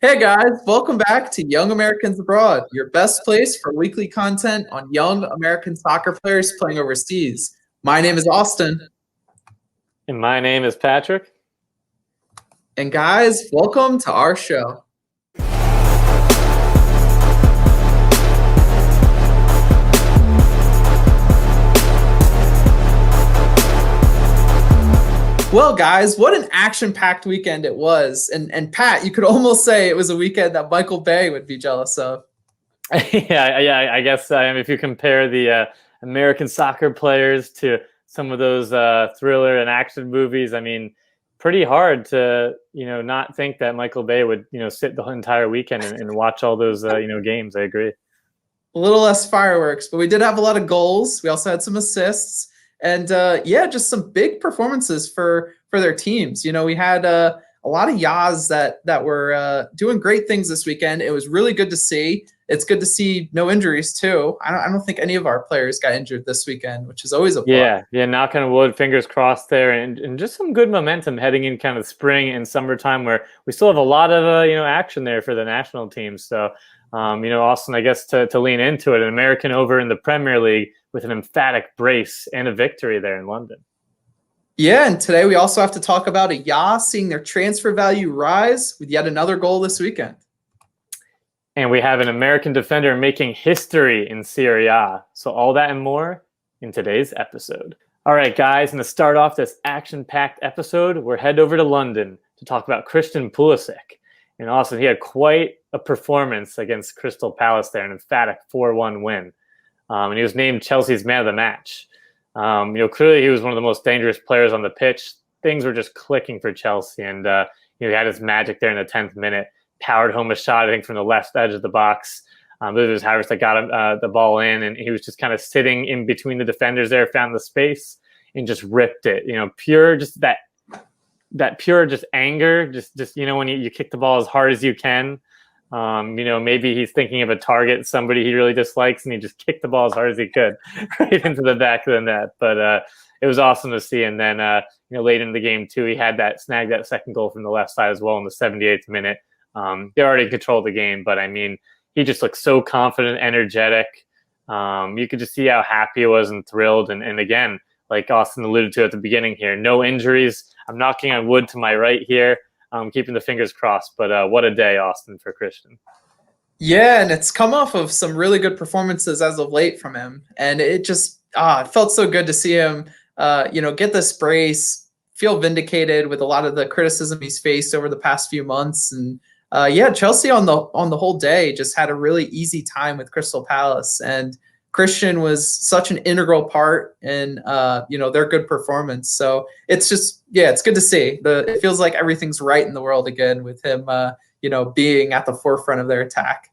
Hey guys, welcome back to Young Americans Abroad, your best place for weekly content on young American soccer players playing overseas. My name is Austin. And my name is Patrick. And guys, welcome to our show. Well, guys, what an action-packed weekend it was. And Pat, you could almost say it was a weekend that Michael Bay would be jealous of. Yeah, I guess if you compare the American soccer players to some of those thriller and action movies, I mean, pretty hard to, not think that Michael Bay would, sit the entire weekend and watch all those, games. I agree. A little less fireworks, but we did have a lot of goals. We also had some assists. And just some big performances for their teams. We had a lot of YAAs that were doing great things this weekend. It was really good to see. It's good to see no injuries too. I don't think any of our players got injured this weekend, which is always a plus. Yeah. Knock on wood, fingers crossed there, and just some good momentum heading in kind of spring and summertime, where we still have a lot of action there for the national teams. So. Austin, I guess to lean into it, an American over in the Premier League with an emphatic brace and a victory there in London. Yeah, and today we also have to talk about a YAA seeing their transfer value rise with yet another goal this weekend. And we have an American defender making history in Serie A. So all that and more in today's episode. All right, guys, and to start off this action-packed episode, we're headed over to London to talk about Christian Pulisic. And Austin, he had quite a performance against Crystal Palace there, an emphatic 4-1 win. And he was named Chelsea's man of the match. Clearly he was one of the most dangerous players on the pitch. Things were just clicking for Chelsea. And, he had his magic there in the 10th minute, powered home a shot, I think, from the left edge of the box. I believe it was Havertz that got him, the ball in, and he was just kind of sitting in between the defenders there, found the space, and just ripped it. Pure, just that pure just anger, just when you kick the ball as hard as you can. Maybe he's thinking of a target, somebody he really dislikes, and he just kicked the ball as hard as he could right into the back of the net. But it was awesome to see. And then late in the game too, he had snagged that second goal from the left side as well in the 78th minute. They already controlled the game, but I mean, he just looked so confident, energetic. You could just see how happy he was and thrilled. And again, like Austin alluded to at the beginning here, no injuries. I'm knocking on wood to my right here. I'm keeping the fingers crossed. But what a day, Austin, for Christian. Yeah, and it's come off of some really good performances as of late from him. And it just it felt so good to see him, get this brace, feel vindicated with a lot of the criticism he's faced over the past few months. And Chelsea on the whole day just had a really easy time with Crystal Palace. And Christian was such an integral part in, their good performance. So it's just, it's good to see. It feels like everything's right in the world again with him, being at the forefront of their attack.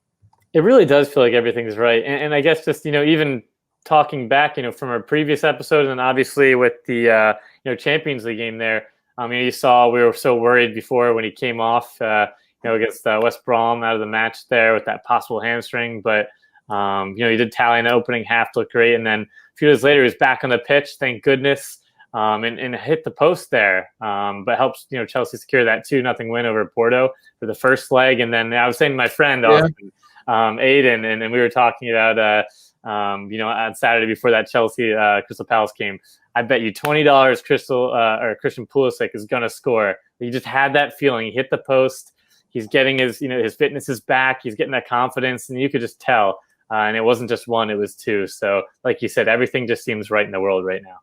It really does feel like everything's right. And I guess just, even talking back, from our previous episode, and obviously with the, Champions League game there, you saw we were so worried before when he came off, against West Brom out of the match there with that possible hamstring. But, he did tally in the opening half, looked great. And then a few days later, he was back on the pitch, thank goodness, and hit the post there. But helps, Chelsea secure that 2-0 win over Porto for the first leg. And then I was saying to my friend, Austin, Aiden, and we were talking about, on Saturday before that Chelsea Crystal Palace game, I bet you $20 Christian Pulisic is going to score. You just had that feeling. He hit the post. He's getting his fitness is back. He's getting that confidence, and you could just tell. And it wasn't just one, it was two. So like you said, everything just seems right in the world right now.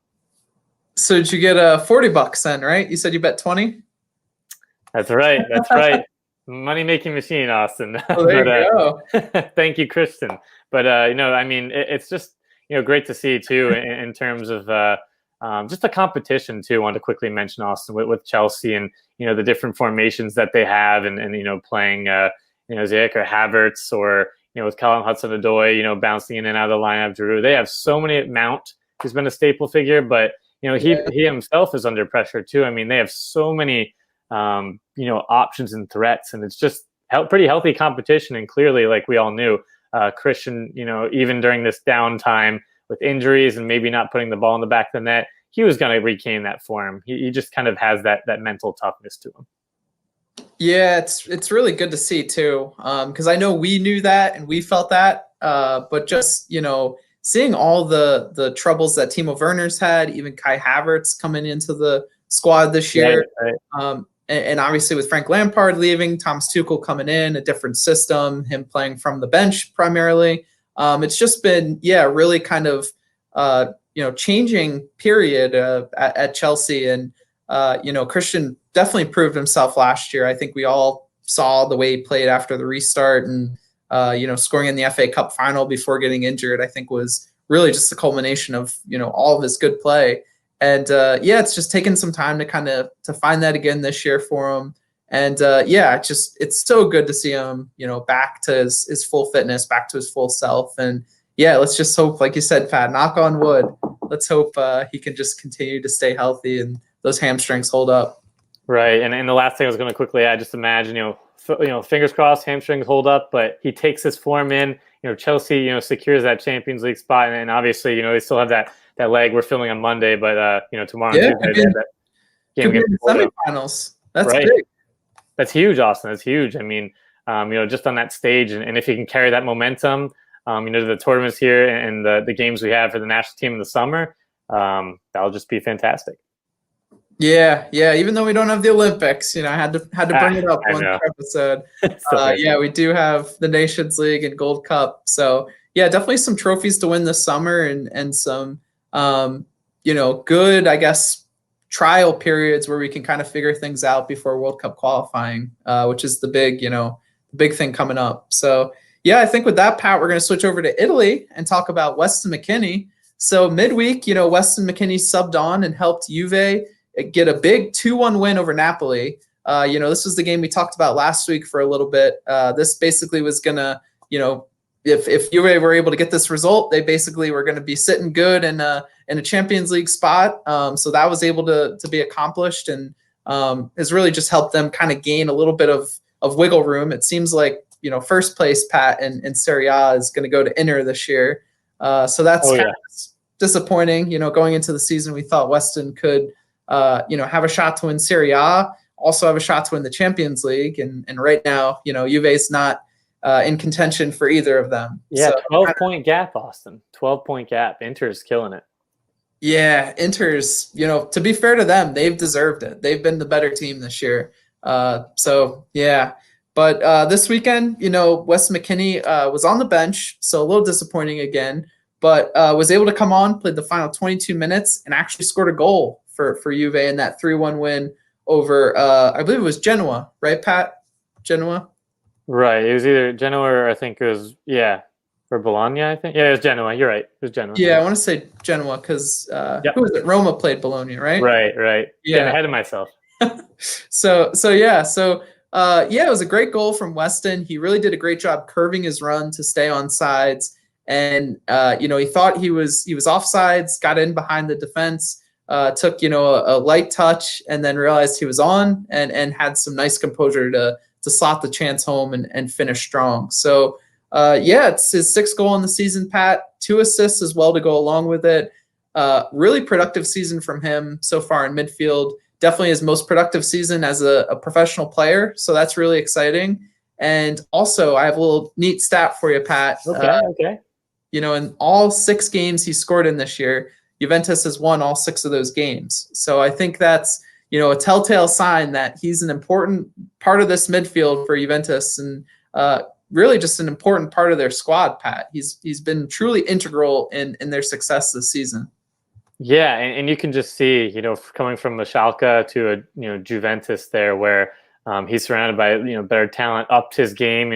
So did you get $40 then, right? You said you bet 20? That's right. That's right. Money-making machine, Austin. Oh, there you go. Thank you, Christian. But, it's just, great to see, too, in terms of just the competition, too. I wanted to quickly mention, Austin, with Chelsea and, the different formations that they have and playing, Ziyech or Havertz or, with Callum Hudson-Odoi, bouncing in and out of the lineup, Giroud. They have so many. Mount, who's been a staple figure, but, he himself is under pressure, too. I mean, they have so many options and threats, and it's just pretty healthy competition. And clearly, like we all knew, Christian, even during this downtime with injuries and maybe not putting the ball in the back of the net, he was going to regain that form. He just kind of has that mental toughness to him. Yeah, it's really good to see too, because I know we knew that and we felt that, but just seeing all the troubles that Timo Werner's had, even Kai Havertz coming into the squad this Right, year, right. and obviously with Frank Lampard leaving, Thomas Tuchel coming in, a different system, him playing from the bench primarily. It's just been really kind of changing period at Chelsea, and Christian definitely proved himself last year. I think we all saw the way he played after the restart, and scoring in the FA Cup final before getting injured, I think was really just the culmination of all of his good play. And it's just taken some time to find that again this year for him. And it's so good to see him back to his full fitness, back to his full self. And let's just hope, like you said, Pat, knock on wood, let's hope he can just continue to stay healthy and those hamstrings hold up. Right, and the last thing I was going to quickly add, just imagine, fingers crossed, hamstrings hold up, but he takes his form in. Chelsea, secures that Champions League spot, and obviously, they still have that leg. We're filming on Monday, but tomorrow and Tuesday, that game against the semifinals. That's right. Big. That's huge, Austin. That's huge. I mean, just on that stage, and if he can carry that momentum, to the tournaments here and the games we have for the national team in the summer, that'll just be fantastic. Yeah. Even though we don't have the Olympics, I had to bring it up one episode. We do have the Nations League and Gold Cup, so definitely some trophies to win this summer, and some good, I guess, trial periods where we can kind of figure things out before World Cup qualifying, which is the big thing coming up. So I think with that, Pat, we're going to switch over to Italy and talk about Weston McKennie. So midweek, Weston McKennie subbed on and helped Juve get a big 2-1 win over Napoli. This was the game we talked about last week for a little bit. This basically was going to, if Juve were able to get this result, they basically were going to be sitting good in a Champions League spot. So that was able to be accomplished, and has really just helped them kind of gain a little bit of wiggle room. It seems like, first place, Pat, in Serie A is going to go to Inter this year. So that's kind of disappointing. Going into the season, we thought Weston could have a shot to win Serie A, also have a shot to win the Champions League. And right now, Juve's not in contention for either of them. Yeah, so, 12-point gap, Austin. 12-point gap. Inter's killing it. Yeah, Inter's, to be fair to them, they've deserved it. They've been the better team this year. But this weekend, Wes McKennie was on the bench, so a little disappointing again, but was able to come on, played the final 22 minutes, and actually scored a goal for Juve in that 3-1 win over, I believe it was Genoa, right, Pat? Genoa? Right. It was either Genoa or I think it was, or Bologna, I think. Yeah, it was Genoa. You're right. It was Genoa. Yeah, I want to say Genoa because who was it? Roma played Bologna, right? Right. Yeah. Getting ahead of myself. So it was a great goal from Weston. He really did a great job curving his run to stay on sides. And, he thought he was offsides, got in behind the defense, took, a light touch, and then realized he was on and had some nice composure to slot the chance home and finish strong. So, it's his 6th goal in the season, Pat, 2 assists as well to go along with it. Really productive season from him so far in midfield. Definitely his most productive season as a professional player. So that's really exciting. And also, I have a little neat stat for you, Pat. Okay. In all 6 games he scored in this year, Juventus has won all 6 of those games. So I think that's, a telltale sign that he's an important part of this midfield for Juventus, and really just an important part of their squad, Pat. He's been truly integral in their success this season. Yeah, and you can just see, coming from a Schalke to a Juventus there, where he's surrounded by better talent, upped his game.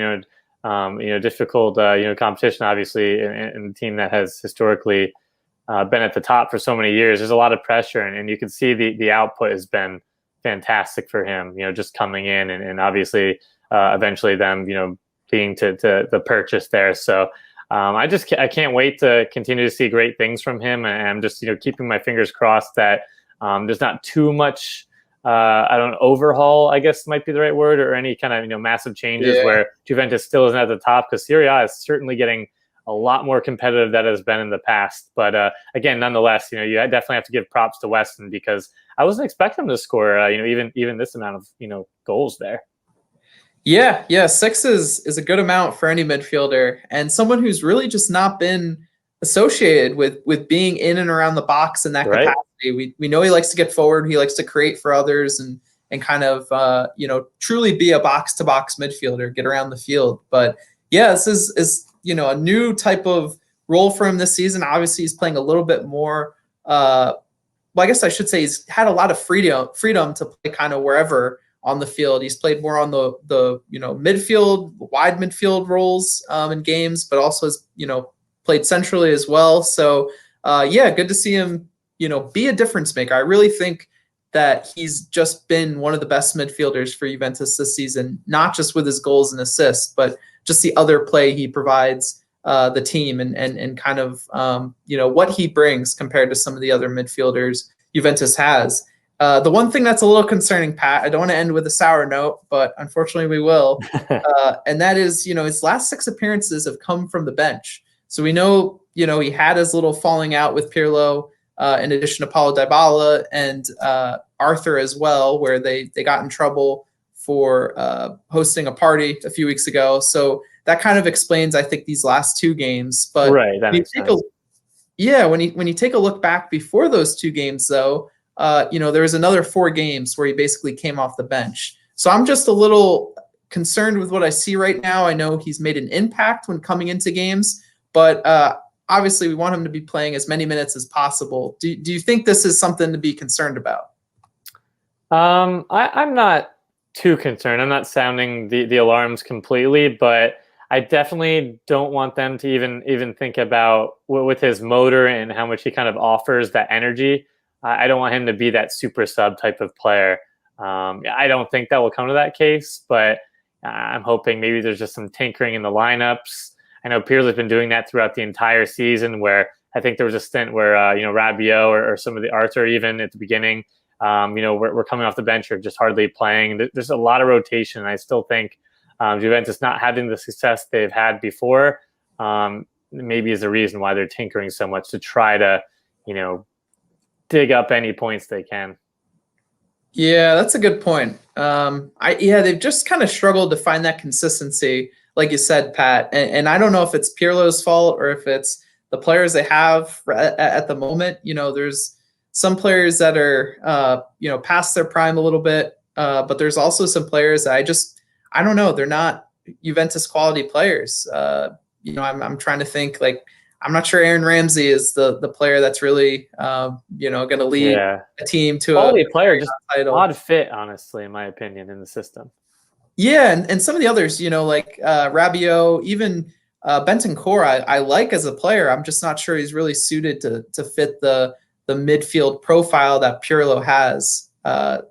Difficult competition, obviously, in a team that has historically been at the top for so many years. There's a lot of pressure, and you can see the output has been fantastic for him. Just coming in and obviously eventually them leading to the purchase there. So. I can't wait to continue to see great things from him, and I'm just keeping my fingers crossed that there's not too much overhaul, I guess might be the right word, or any kind of massive changes where Juventus still isn't at the top, because Serie A is certainly getting a lot more competitive than it has been in the past. But again, nonetheless, you definitely have to give props to Weston, because I wasn't expecting him to score even this amount of goals there. Yeah, 6 is a good amount for any midfielder, and someone who's really just not been associated with being in and around the box in that Right. capacity. We know he likes to get forward, he likes to create for others, and kind of truly be a box to box midfielder, get around the field. But yeah, this is a new type of role for him this season. Obviously, he's playing a little bit more. Well, I guess I should say he's had a lot of freedom to play kind of wherever on the field. He's played more on the midfield, wide midfield roles in games, but also has played centrally as well. So good to see him be a difference maker. I really think that he's just been one of the best midfielders for Juventus this season, not just with his goals and assists, but just the other play he provides the team and kind of what he brings compared to some of the other midfielders Juventus has. The one thing that's a little concerning, Pat, I don't want to end with a sour note, but unfortunately we will, and that is his last 6 appearances have come from the bench. So we know he had his little falling out with Pirlo, in addition to Paulo Dybala and Arthur as well, where they got in trouble for hosting a party a few weeks ago. So that kind of explains, I think, these last 2 games. But right, that makes sense. When you take a look back before those 2 games, though, there was another 4 games where he basically came off the bench. So I'm just a little concerned with what I see right now. I know he's made an impact when coming into games, but obviously we want him to be playing as many minutes as possible. Do you think this is something to be concerned about? I'm not too concerned. I'm not sounding the alarms completely, but I definitely don't want them to even think about with his motor and how much he kind of offers that energy. I don't want him to be that super sub type of player. I don't think that will come to that case, but I'm hoping maybe there's just some tinkering in the lineups. I know Pirlo's been doing that throughout the entire season, where I think there was a stint where Rabiot or some of the Arthur even at the beginning, we're coming off the bench or just hardly playing. There's a lot of rotation, and I still think Juventus not having the success they've had before maybe is the reason why they're tinkering so much to try to dig up any points they can. Yeah, that's a good point. They've just kind of struggled to find that consistency, like you said, Pat. And I don't know if it's Pirlo's fault or if it's the players they have at the moment. There's some players that are past their prime a little bit, but there's also some players that I don't know. They're not Juventus quality players. I'm trying to think, like, I'm not sure Aaron Ramsey is the player that's really, going to lead a team to quality player, just title. Odd fit, honestly, in my opinion, in the system. Yeah, and some of the others, like Rabiot, even Bentancur, I like as a player. I'm just not sure he's really suited to fit the midfield profile that Pirlo has.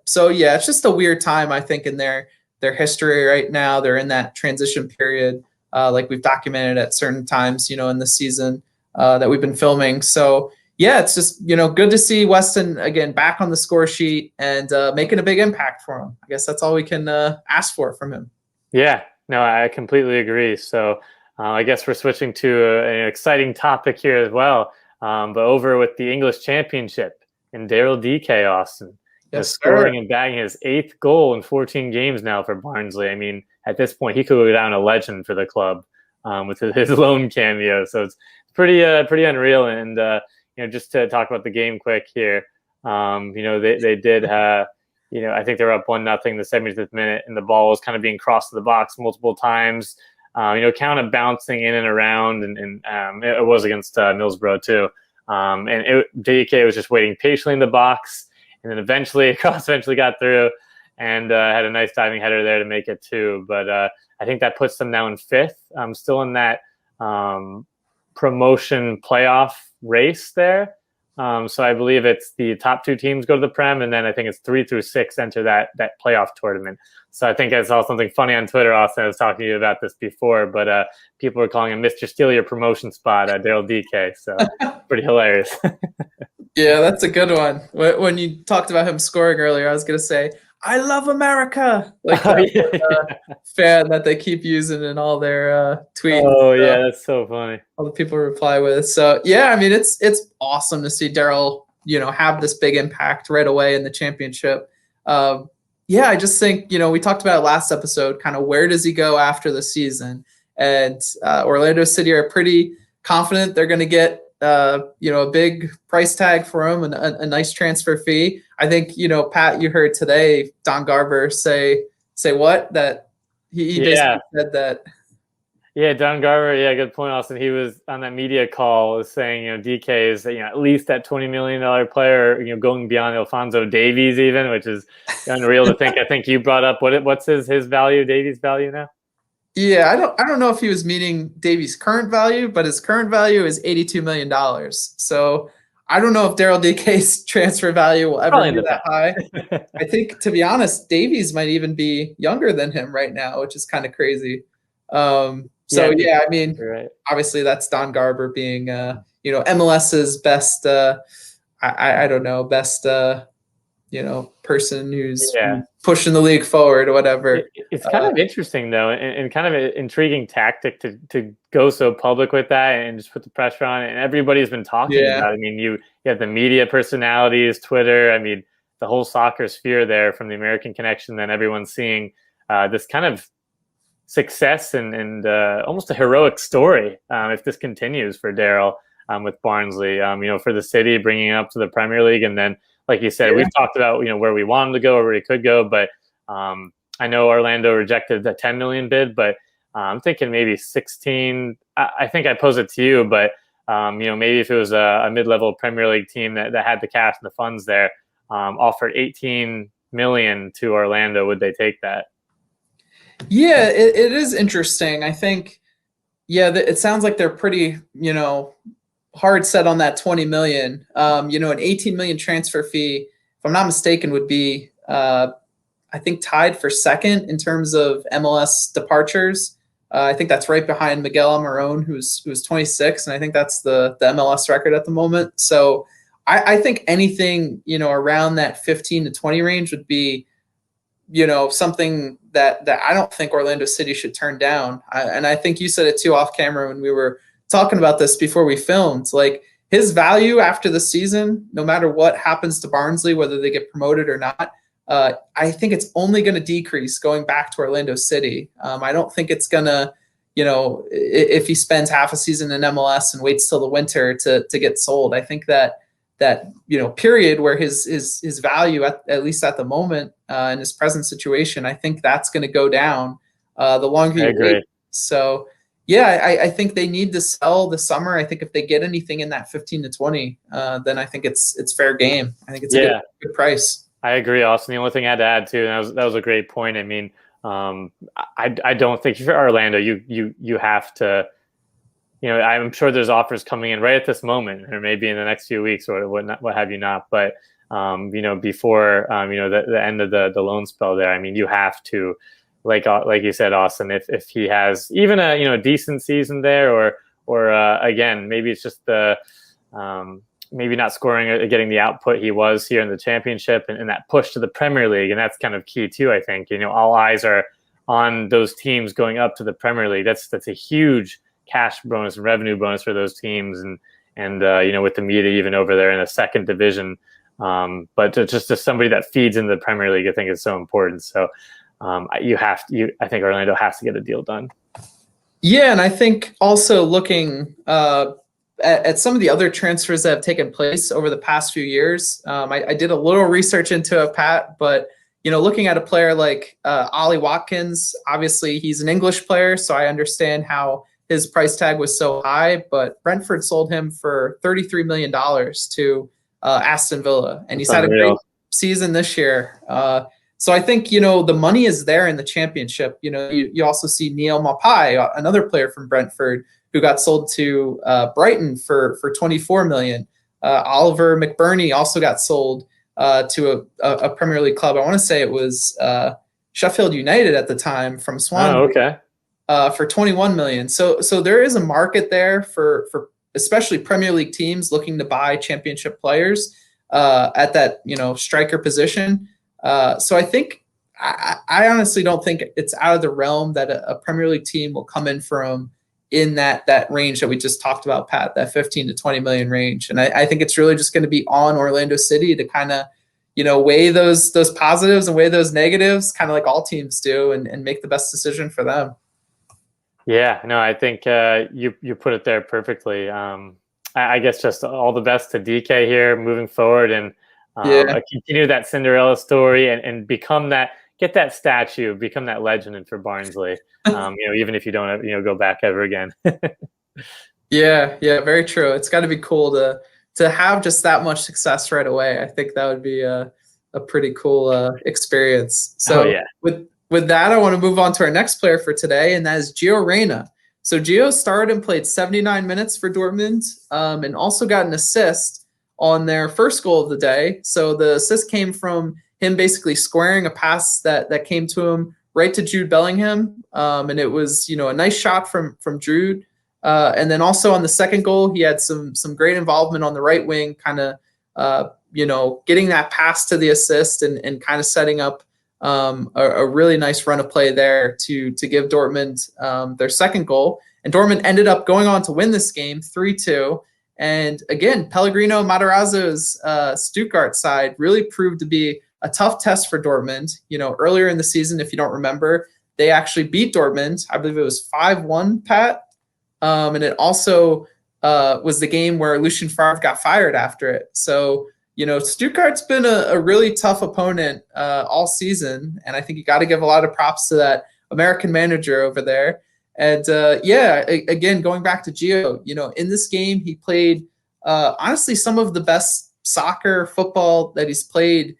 So yeah, it's just a weird time, I think, in their history right now. They're in that transition period. Like we've documented at certain times, in the season that we've been filming. So yeah, it's just, good to see Weston again back on the score sheet and making a big impact for him. I guess that's all we can ask for from him. Yeah, no, I completely agree. So I guess we're switching to an exciting topic here as well. But over with the English Championship and Daryl Dike, Austin. Scoring and bagging his 8th goal in 14 games now for Barnsley. I mean, at this point, he could go down a legend for the club with his lone cameo. So it's pretty unreal. And just to talk about the game quick here, they did. I think they were up 1-0 in the 70th minute, and the ball was kind of being crossed to the box multiple times. Kind of bouncing in and around, and it was against Middlesbrough too. Dike was just waiting patiently in the box. And then eventually got through and had a nice diving header there to make it 2. But I think that puts them now in 5th. I'm still in that promotion playoff race there. So I believe it's the top 2 teams go to the Prem, and then I think it's 3 through 6 enter that playoff tournament. So I think I saw something funny on Twitter, Austin. I was talking to you about this before, but people were calling him Mr. Steal Your Promotion Spot, Daryl Dike. So pretty hilarious. Yeah, that's a good one. When you talked about him scoring earlier, I was going to say, I love America. Like fan that they keep using in all their tweets. Oh, yeah, that's so funny. All the people reply with. So, yeah, I mean, it's awesome to see Daryl, have this big impact right away in the championship. Yeah, I just think, we talked about it last episode, kind of where does he go after the season? And Orlando City are pretty confident they're going to get, a big price tag for him and a nice transfer fee. I think, Pat, you heard today Don Garber say what? That he basically said that. Yeah, Don Garber. Yeah, good point, Austin. He was on that media call saying, DK is at least that $20 million player, going beyond Alphonso Davies even, which is unreal to think. I think you brought up what's his value, Davies' value now? Yeah, I don't know if he was meaning Davies' current value, but his current value is $82 million. So I don't know if Daryl Dike's transfer value will ever be that high. I think, to be honest, Davies might even be younger than him right now, which is kind of crazy. I mean, right. Obviously that's Don Garber being, MLS's best, I don't know, best, person who's pushing the league forward or whatever. It's kind of interesting though, and kind of an intriguing tactic to go so public with that and just put the pressure on it. And everybody's been talking about it. I mean, you have the media personalities, Twitter. I mean, the whole soccer sphere there from the American connection. Then everyone's seeing this kind of success and almost a heroic story if this continues for Daryl with Barnsley. For the city bringing it up to the Premier League, and then, like you said, we've talked about where we want him to go or where he could go, but I know Orlando rejected the 10 million bid, but I'm thinking maybe 16. I think I posed it to you, but maybe if it was a mid-level Premier League team that had the cash and the funds there, offered 18 million to Orlando, would they take that? Yeah, it is interesting. I think, it sounds like they're pretty, hard set on that 20 million. An 18 million transfer fee, if I'm not mistaken, would be, I think, tied for second in terms of MLS departures. I think that's right behind Miguel Almiron, who's 26, and I think that's the MLS record at the moment. So I think anything, around that 15 to 20 range would be, something that I don't think Orlando City should turn down. And I think you said it too off camera when we were talking about this before we filmed. Like, his value after the season, no matter what happens to Barnsley, whether they get promoted or not, I think it's only going to decrease going back to Orlando City. I don't think it's going to, if he spends half a season in MLS and waits till the winter to get sold. I think that period where his value, at least at the moment, in his present situation, I think that's going to go down the longer you wait. So, I think they need to sell this summer. I think if they get anything in that 15 to 20, then I think it's fair game. I think it's a good price. I agree, Austin. The only thing I had to add too, and that was a great point. I mean, I don't think for Orlando, you have to. I'm sure there's offers coming in right at this moment, or maybe in the next few weeks, or what have you not. But before the end of the loan spell there, I mean, you have to, like you said, Austin, if he has even a decent season there, or again, maybe it's just the maybe not scoring or getting the output he was here in the championship, and that push to the Premier League, and that's kind of key too. I think all eyes are on those teams going up to the Premier League. That's a huge cash bonus and revenue bonus for those teams, and with the media even over there in a second division, but just as somebody that feeds into the Premier League, I think is so important. So I think Orlando has to get a deal done. Yeah, and I think also looking at some of the other transfers that have taken place over the past few years, I did a little research into it, Pat, but looking at a player like Ollie Watkins, obviously he's an English player, so I understand how his price tag was so high, but Brentford sold him for $33 million to Aston Villa, and he's had a great season this year. So I think, the money is there in the championship. You also see Neil Maupay, another player from Brentford, who got sold to Brighton for $24 million. Oliver McBurney also got sold to a Premier League club. I want to say it was Sheffield United at the time from Swansea. Oh, okay. For $21 million. So there is a market there for especially Premier League teams looking to buy championship players at that striker position. So I think I honestly don't think it's out of the realm that a Premier League team will come in from in that range that we just talked about, Pat, that 15 to 20 million range. And I think it's really just going to be on Orlando City to kind of weigh those positives and weigh those negatives, kind of like all teams do, and make the best decision for them. Yeah, no, I think you put it there perfectly. I guess just all the best to DK here moving forward, and continue that Cinderella story and become that, get that statue, become that legend for Barnsley. Even if you don't go back ever again. Yeah, very true. It's got to be cool to have just that much success right away. I think that would be a pretty cool experience. So with that, I want to move on to our next player for today, and that is Gio Reyna. So Gio started and played 79 minutes for Dortmund, and also got an assist on their first goal of the day. So the assist came from him basically squaring a pass that came to him right to Jude Bellingham, and it was a nice shot from Jude. And then also on the second goal, he had some great involvement on the right wing, kind of getting that pass to the assist and kind of setting up a really nice run of play there to give Dortmund their second goal. And Dortmund ended up going on to win this game 3-2. And again, Pellegrino Materazzo's Stuttgart side really proved to be a tough test for Dortmund. Earlier in the season, if you don't remember, they actually beat Dortmund. I believe it was 5-1, Pat. And it also was the game where Lucien Favre got fired after it. So, Stuttgart's been a really tough opponent all season. And I think you got to give a lot of props to that American manager over there. And again, going back to Gio, in this game, he played honestly some of the best soccer football that he's played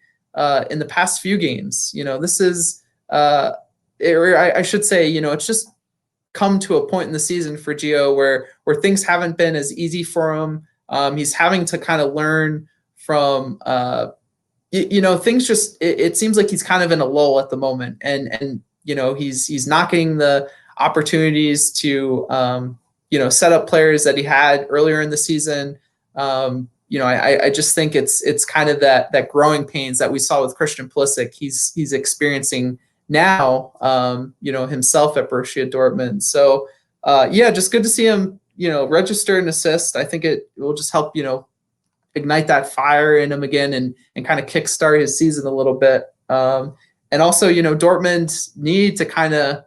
in the past few games. This is, I should say, it's just come to a point in the season for Gio where things haven't been as easy for him. He's having to kind of learn from, things just, it seems like he's kind of in a lull at the moment. And he's not getting the opportunities to, set up players that he had earlier in the season. I just think it's kind of that growing pains that we saw with Christian Pulisic. He's experiencing now, himself at Borussia Dortmund. So, just good to see him, register an assist. I think it will just help, ignite that fire in him again and kind of kickstart his season a little bit. And also, Dortmund need to kind of,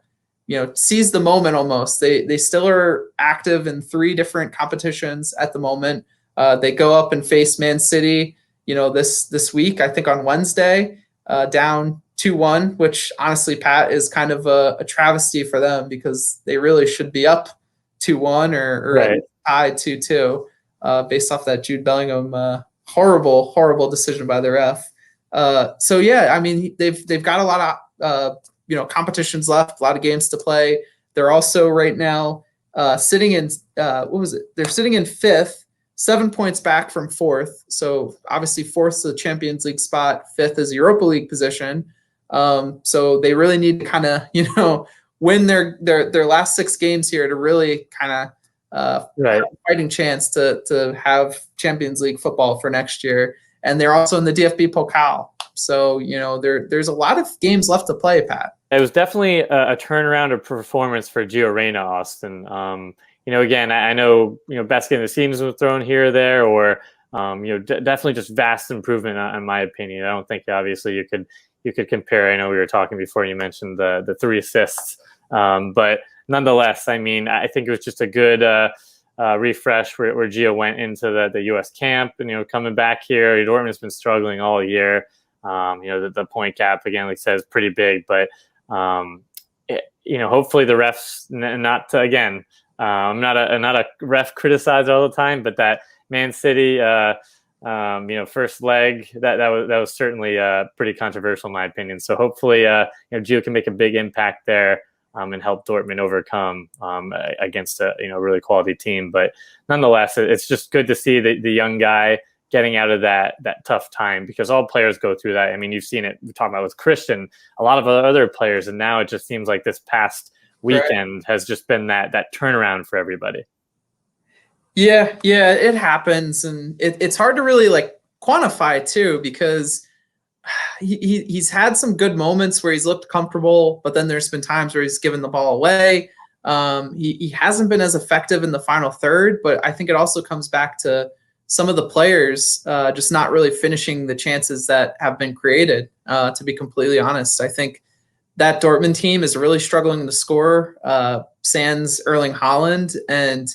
seize the moment almost. They still are active in 3 different competitions at the moment. They go up and face Man City, this week, I think on Wednesday, down 2-1, which honestly, Pat, is kind of a travesty for them because they really should be up 2-1 or right. tied 2-2 based off that Jude Bellingham horrible decision by the ref. They've got a lot of competitions left, a lot of games to play. They're also right now sitting in They're sitting in 5th, 7 points back from 4th. So obviously 4th is the Champions League spot, 5th is Europa League position. So they really need to kind of, win their last 6 games here to really kind of have a fighting chance to have Champions League football for next year. And they're also in the DFB Pokal. So, there's a lot of games left to play, Pat. It was definitely a turnaround of performance for Gio Reyna, Austin. Again, I know, best game of the season was thrown here or there, or, definitely just vast improvement in my opinion. I don't think obviously you could compare. I know we were talking before, you mentioned the 3 assists, but nonetheless, I think it was just a good refresh where Gio went into the U.S. camp and, coming back here. Dortmund's been struggling all year. The point gap, again, like I said, is pretty big, but, hopefully the refs not to, again, I'm not a ref criticizer all the time, but that Man City, first leg, that was certainly pretty controversial in my opinion. So hopefully, Gio can make a big impact there and help Dortmund overcome against a really quality team. But nonetheless, it's just good to see the young guy getting out of that tough time, because all players go through that. You've seen it. We're talking about with Christian, a lot of other players, and now it just seems like this past weekend has just been that turnaround for everybody. Yeah, it happens, and it's hard to really quantify too, because he's had some good moments where he's looked comfortable, but then there's been times where he's given the ball away. He hasn't been as effective in the final third, but I think it also comes back to some of the players just not really finishing the chances that have been created. To be completely honest, I think that Dortmund team is really struggling to score. Sans Erling Haaland, and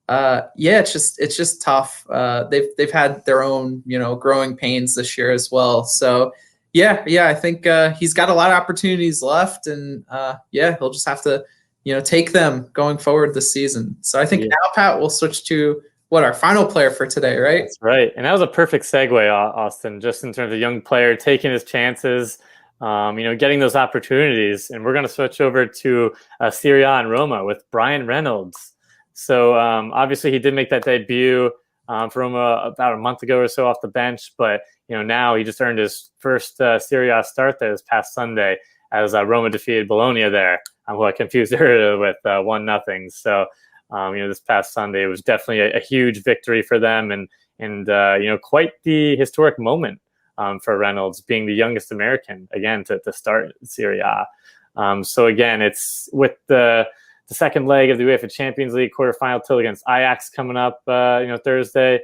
it's just tough. They've had their own growing pains this year as well. So I think he's got a lot of opportunities left, and he'll just have to take them going forward this season. So I think now, Pat, we'll switch to our final player for today, right? That's right. And that was a perfect segue, Austin, just in terms of young player taking his chances, getting those opportunities. And we're going to switch over to Serie A and Roma with Bryan Reynolds. So obviously he did make that debut for Roma about a month ago or so off the bench, but now he just earned his first Serie A start there this past Sunday as Roma defeated Bologna there, who I confused earlier with 1-0. So this past Sunday, it was definitely a huge victory for them, and quite the historic moment for Reynolds, being the youngest American again to start Serie A. So again, it's with the second leg of the UEFA Champions League quarterfinal tilt against Ajax coming up, Thursday.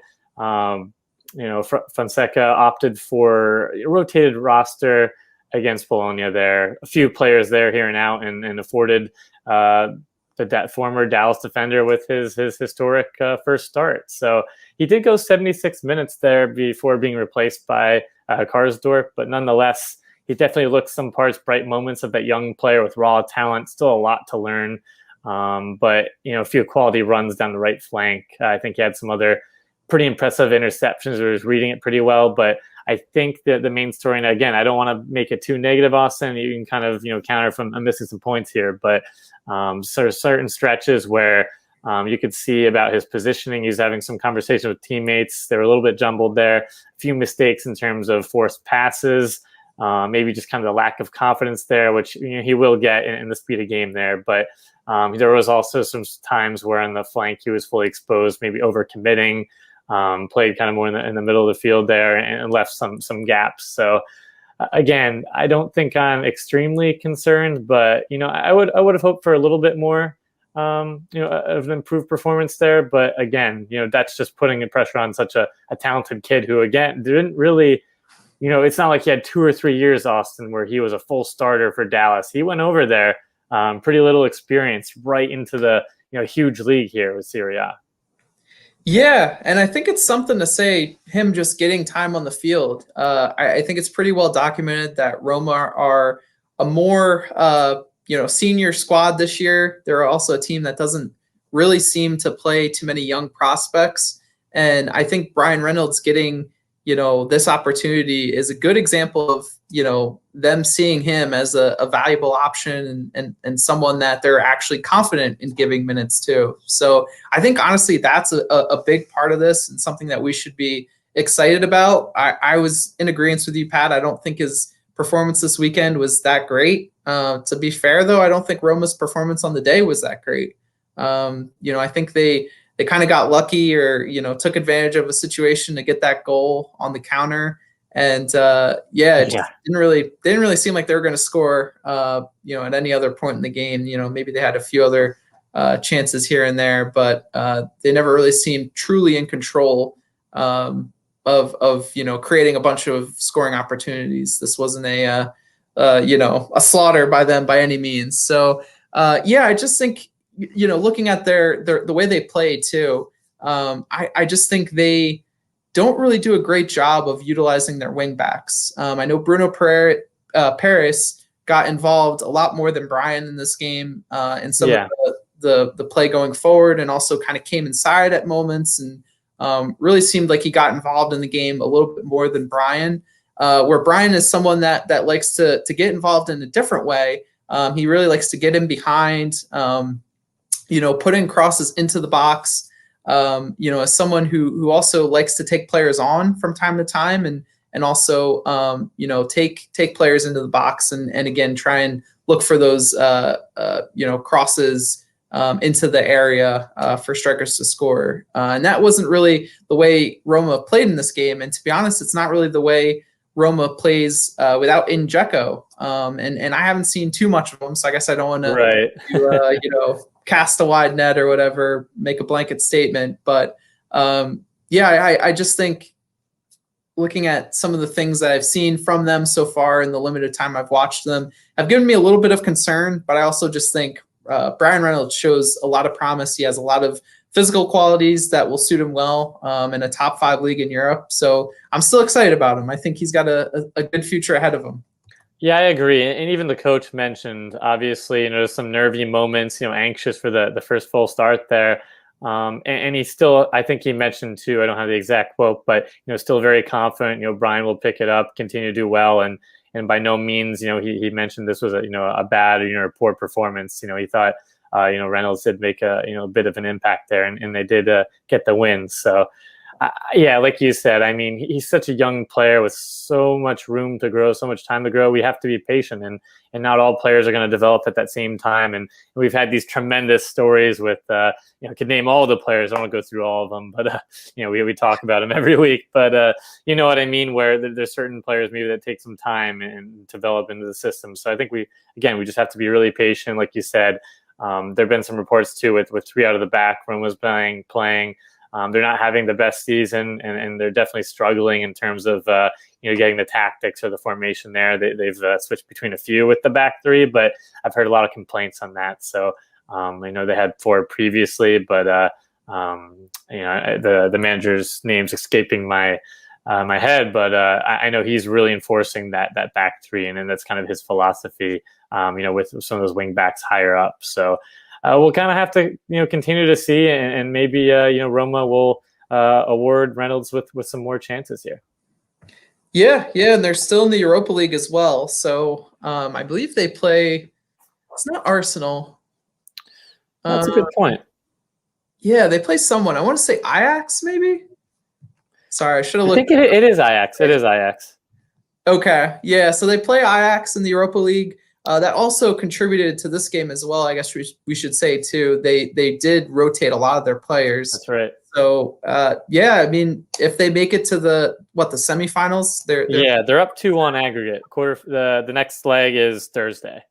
Fonseca opted for a rotated roster against Bologna there. A few players there here and out, and afforded the former Dallas defender with his historic first start. So he did go 76 minutes there before being replaced by Karsdorp, but nonetheless, he definitely looked some parts, bright moments of that young player with raw talent. Still a lot to learn, but a few quality runs down the right flank. I think he had some other pretty impressive interceptions. He was reading it pretty well, but I think that the main story, and again, I don't want to make it too negative, Austin. You can kind of counter from I'm missing some points here, but sort of certain stretches where you could see about his positioning. He's having some conversation with teammates. They were a little bit jumbled there. A few mistakes in terms of forced passes, maybe just kind of the lack of confidence there, which he will get in the speed of game there. But there was also some times where on the flank he was fully exposed, maybe overcommitting. Played kind of more in the middle of the field there and left some gaps. So again, I don't think I'm extremely concerned, but I would have hoped for a little bit more of an improved performance there. But again, that's just putting pressure on such a talented kid who, again, didn't really, it's not like he had 2 or 3 years, Austin, where he was a full starter for Dallas. He went over there, pretty little experience, right into the huge league here with Serie A. Yeah, and I think it's something to say him just getting time on the field. I think it's pretty well documented that Roma are a more senior squad this year. They're also a team that doesn't really seem to play too many young prospects, and I think Bryan Reynolds getting this opportunity is a good example of them seeing him as a valuable option and someone that they're actually confident in giving minutes to. So I think honestly that's a big part of this and something that we should be excited about. I was in agreement with you, Pat. I don't think his performance this weekend was that great. To be fair, though, I don't think Roma's performance on the day was that great. I think they kind of got lucky or took advantage of a situation to get that goal on the counter. And it just didn't really seem like they were going to score at any other point in the game. Maybe they had a few other chances here and there, but they never really seemed truly in control of creating a bunch of scoring opportunities. This wasn't a slaughter by them by any means. So I just think looking at the way they play too, I just think they don't really do a great job of utilizing their wing backs. I know Bruno Paris got involved a lot more than Bryan in this game in some of the play going forward, and also kind of came inside at moments and really seemed like he got involved in the game a little bit more than Bryan. Where Bryan is someone that likes to get involved in a different way. He really likes to get in behind, put in crosses into the box. As someone who also likes to take players on from time to time and also, take players into the box and again, try and look for those, crosses into the area for strikers to score. And that wasn't really the way Roma played in this game. And to be honest, it's not really the way Roma plays without Dzeko. And I haven't seen too much of them, so I guess I don't want to cast a wide net or whatever, make a blanket statement. But yeah, I just think looking at some of the things that I've seen from them so far in the limited time I've watched them have given me a little bit of concern, but I also just think Bryan Reynolds shows a lot of promise. He has a lot of physical qualities that will suit him well in a top 5 league in Europe. So I'm still excited about him. I think he's got a good future ahead of him. Yeah, I agree. And even the coach mentioned, obviously, there's some nervy moments, anxious for the first full start there. And he still, I think he mentioned too, I don't have the exact quote, but, still very confident, Bryan will pick it up, continue to do well. And by no means, he mentioned this was a bad or, a poor performance. He thought, Reynolds did make a bit of an impact there, and they did get the win. So, yeah, like you said, I mean, he's such a young player with so much room to grow, so much time to grow. We have to be patient, and not all players are going to develop at that same time. And we've had these tremendous stories with, could name all the players. I won't go through all of them, but we talk about them every week. But you know what I mean, where there's certain players maybe that take some time and develop into the system. So I think we just have to be really patient, like you said. There've been some reports too with 3 out of the back. Roma's playing. They're not having the best season, and they're definitely struggling in terms of getting the tactics or the formation there. They've switched between a few with the back 3, but I've heard a lot of complaints on that. So I know they had 4 previously, but the manager's name's escaping my head, but I know he's really enforcing that back 3, and then that's kind of his philosophy. With some of those wing backs higher up. So. We'll kind of have to, continue to see, and maybe, Roma will award Reynolds with some more chances here. Yeah, and they're still in the Europa League as well. So I believe they play. It's not Arsenal. That's a good point. Yeah, they play someone. I want to say Ajax, maybe. Sorry, I should have looked. I think it is Ajax. It is Ajax. Okay, yeah. So they play Ajax in the Europa League. That also contributed to this game as well. I guess we should say too. They did rotate a lot of their players. That's right. So yeah, I mean, if they make it to the semifinals, they're up 2-1 aggregate. The next leg is Thursday.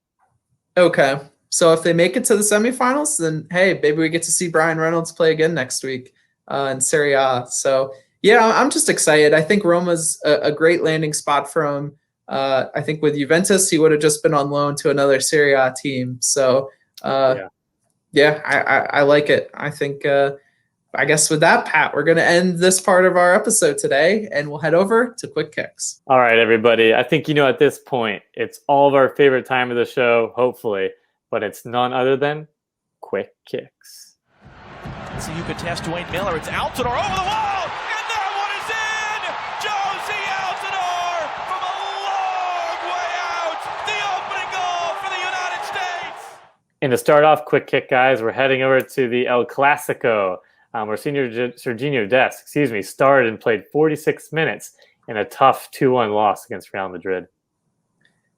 Okay, so if they make it to the semifinals, then hey, maybe we get to see Bryan Reynolds play again next week in Serie A. So yeah, I'm just excited. I think Roma's a great landing spot for him. I think with Juventus, he would have just been on loan to another Serie A team. So, I like it. I think, I guess with that, Pat, we're going to end this part of our episode today, and we'll head over to Quick Kicks. All right, everybody. I think, at this point, it's all of our favorite time of the show, hopefully, but it's none other than Quick Kicks. So you could test Dwayne Miller. It's Altidore over the wall. And to start off, Quick Kick, guys, we're heading over to the El Clasico, where Serginho Dest, started and played 46 minutes in a tough 2-1 loss against Real Madrid.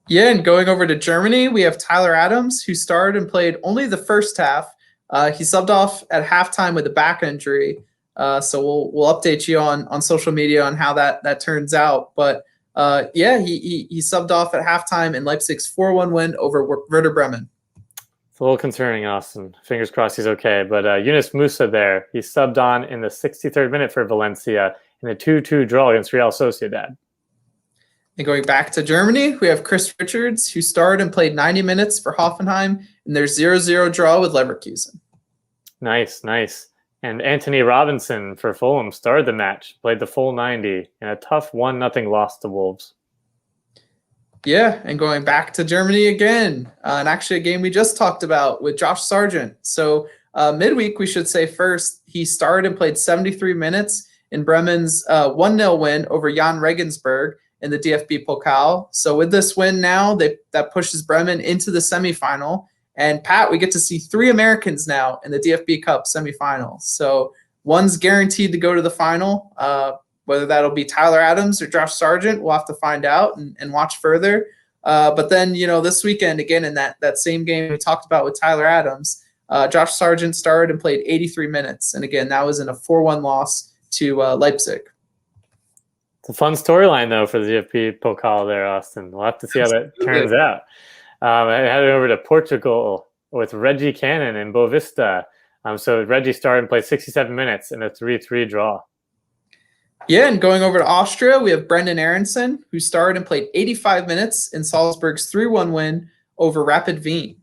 Yeah, and going over to Germany, we have Tyler Adams, who started and played only the first half. He subbed off at halftime with a back injury. So we'll update you on social media on how that turns out. But he subbed off at halftime in Leipzig's 4-1 win over Werder Bremen. It's a little concerning, Austin. Fingers crossed he's okay. But Yunus Musa there, he subbed on in the 63rd minute for Valencia in a 2-2 draw against Real Sociedad. And going back to Germany, we have Chris Richards, who starred and played 90 minutes for Hoffenheim in their 0-0 draw with Leverkusen. Nice. And Anthony Robinson for Fulham started the match, played the full 90 in a tough 1-0 loss to Wolves. Yeah, and going back to Germany again, and actually a game we just talked about with Josh Sargent. So midweek, we should say first, he started and played 73 minutes in Bremen's 1-0 win over Jan Regensburg in the DFB Pokal. So with this win now, that pushes Bremen into the semifinal. And Pat, we get to see 3 Americans now in the DFB Cup semifinal. So one's guaranteed to go to the final. Whether that'll be Tyler Adams or Josh Sargent, we'll have to find out and watch further. But then, this weekend, again, in that same game we talked about with Tyler Adams, Josh Sargent started and played 83 minutes. And again, that was in a 4-1 loss to Leipzig. It's a fun storyline, though, for the DFB Pokal there, Austin. We'll have to see how that turns out. I headed over to Portugal with Reggie Cannon and Boavista. So Reggie started and played 67 minutes in a 3-3 draw. Yeah, and going over to Austria, we have Brendan Aronson, who started and played 85 minutes in Salzburg's 3-1 win over Rapid Wien.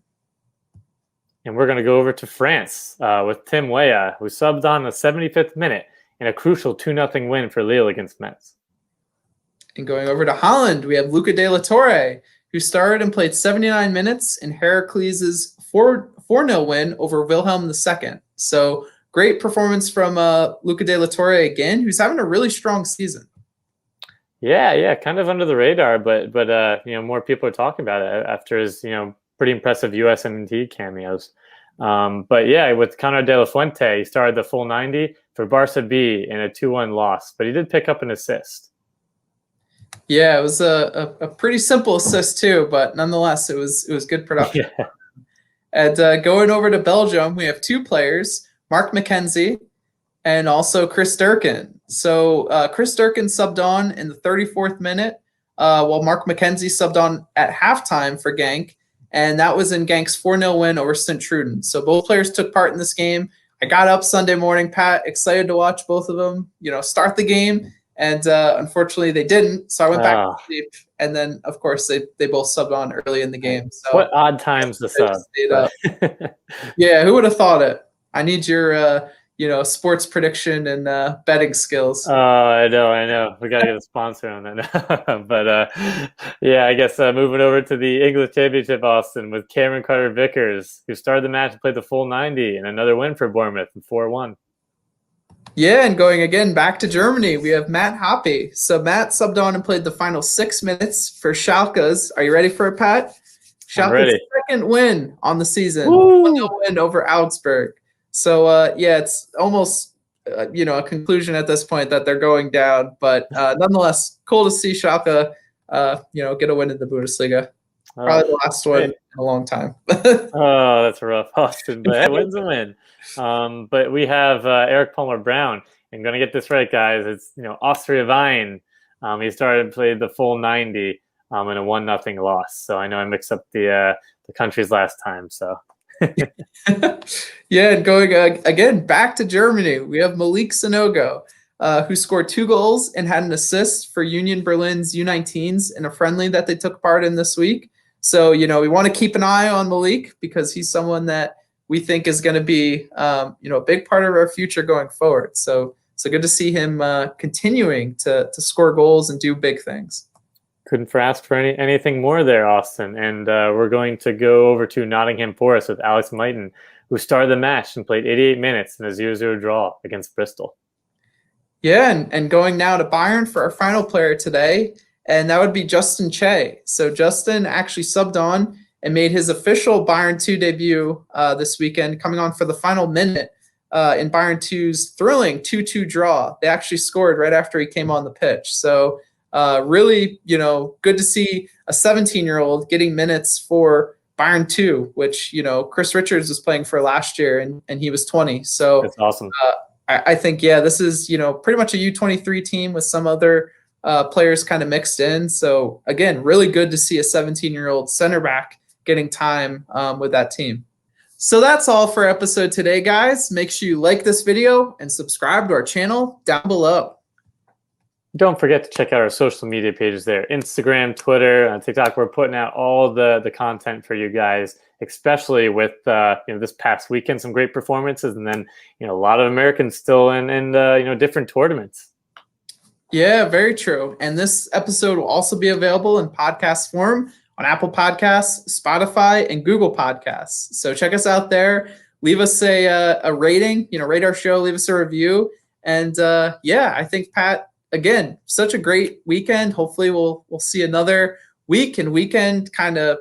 And we're going to go over to France with Tim Weah, who subbed on the 75th minute in a crucial 2-0 win for Lille against Metz. And going over to Holland, we have Luca de la Torre, who started and played 79 minutes in Heracles' 4-0 win over Wilhelm II. So great performance from Luca de la Torre again, who's having a really strong season. Yeah, kind of under the radar, but more people are talking about it after his pretty impressive USMNT cameos. But yeah, with Conrad de la Fuente, he started the full 90 for Barca B in a 2-1 loss, but he did pick up an assist. Yeah, it was a pretty simple assist too, but nonetheless, it was good production. Yeah. And going over to Belgium, we have two players, Mark McKenzie and also Chris Durkin. So Chris Durkin subbed on in the 34th minute, while Mark McKenzie subbed on at halftime for Genk, and that was in Genk's 4-0 win over Sint-Truiden. So both players took part in this game. I got up Sunday morning, Pat, excited to watch both of them, start the game. And unfortunately, they didn't. So I went back to sleep. And then, of course, they both subbed on early in the game. So what odd times to sub. Yeah, who would have thought it? I need your sports prediction and betting skills. Oh, I know. We got to get a sponsor on that. But yeah, I guess moving over to the English Championship, Austin, with Cameron Carter-Vickers, who started the match and played the full 90, and another win for Bournemouth, 4-1. Yeah, and going again back to Germany, we have Matt Hoppe. So Matt subbed on and played the final 6 minutes for Schalke's. Are you ready for it, Pat? Schalke's second win on the season. 1-0 win over Augsburg. So, it's almost, a conclusion at this point that they're going down. But nonetheless, cool to see Schalke, get a win in the Bundesliga. Probably the last one in a long time. Oh, that's rough, Austin. But win's a win. But we have Eric Palmer-Brown. I'm going to get this right, guys. It's, Austria Wien. He started and played the full 90 in a 1-0 loss. So I know I mixed up the countries last time. So. Yeah, and going again back to Germany, we have Malik Sanogo, who scored 2 goals and had an assist for Union Berlin's U19s in a friendly that they took part in this week. So, we want to keep an eye on Malik because he's someone that we think is going to be, a big part of our future going forward. So good to see him continuing to score goals and do big things. Couldn't ask for anything more there, Austin. And we're going to go over to Nottingham Forest with Alex Mighton, who started the match and played 88 minutes in a 0-0 draw against Bristol. Yeah, and going now to Bayern for our final player today, and that would be Justin Che. So Justin actually subbed on and made his official Bayern 2 debut this weekend, coming on for the final minute in Bayern 2's thrilling 2-2 draw. They actually scored right after he came on the pitch. So really, good to see a 17-year-old getting minutes for Bayern 2, which, Chris Richards was playing for last year, and he was 20. So that's awesome. I think, this is, pretty much a U23 team with some other players kind of mixed in. So, again, really good to see a 17-year-old center back getting time with that team. So that's all for episode today, guys. Make sure you like this video and subscribe to our channel down below. Don't forget to check out our social media pages there. Instagram, Twitter, TikTok. We're putting out all the content for you guys, especially with this past weekend, some great performances, and then a lot of Americans still in different tournaments. Yeah, very true. And this episode will also be available in podcast form on Apple Podcasts, Spotify, and Google Podcasts. So check us out there. Leave us a rating, rate our show, leave us a review. And I think, Pat, again, such a great weekend. Hopefully we'll see another week and weekend kind of,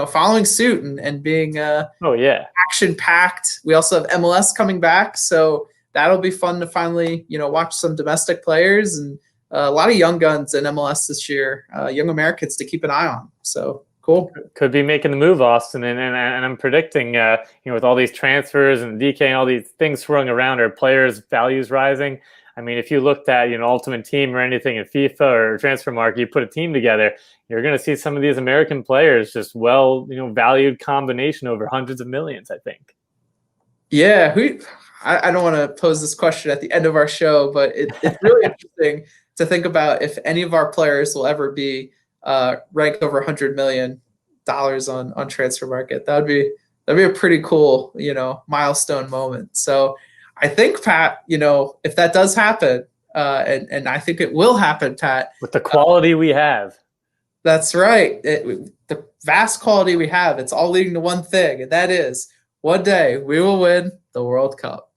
following suit and being action packed. We also have MLS coming back. So that'll be fun to finally, watch some domestic players and a lot of young guns in MLS this year, young Americans to keep an eye on. So cool. Could be making the move, Austin. And I'm predicting, with all these transfers and DK and all these things swirling around, our players' values rising. I mean, if you looked at, Ultimate Team or anything in FIFA or Transfer Market, you put a team together, you're going to see some of these American players just valued combination over hundreds of millions, I think. Yeah. I don't want to pose this question at the end of our show, but it's really interesting to think about if any of our players will ever be ranked over $100 million on Transfer Market. That'd be a pretty cool, milestone moment. So I think, Pat, if that does happen, and I think it will happen, Pat, with the quality we have. That's right. The vast quality we have, it's all leading to one thing, and that is one day we will win the World Cup.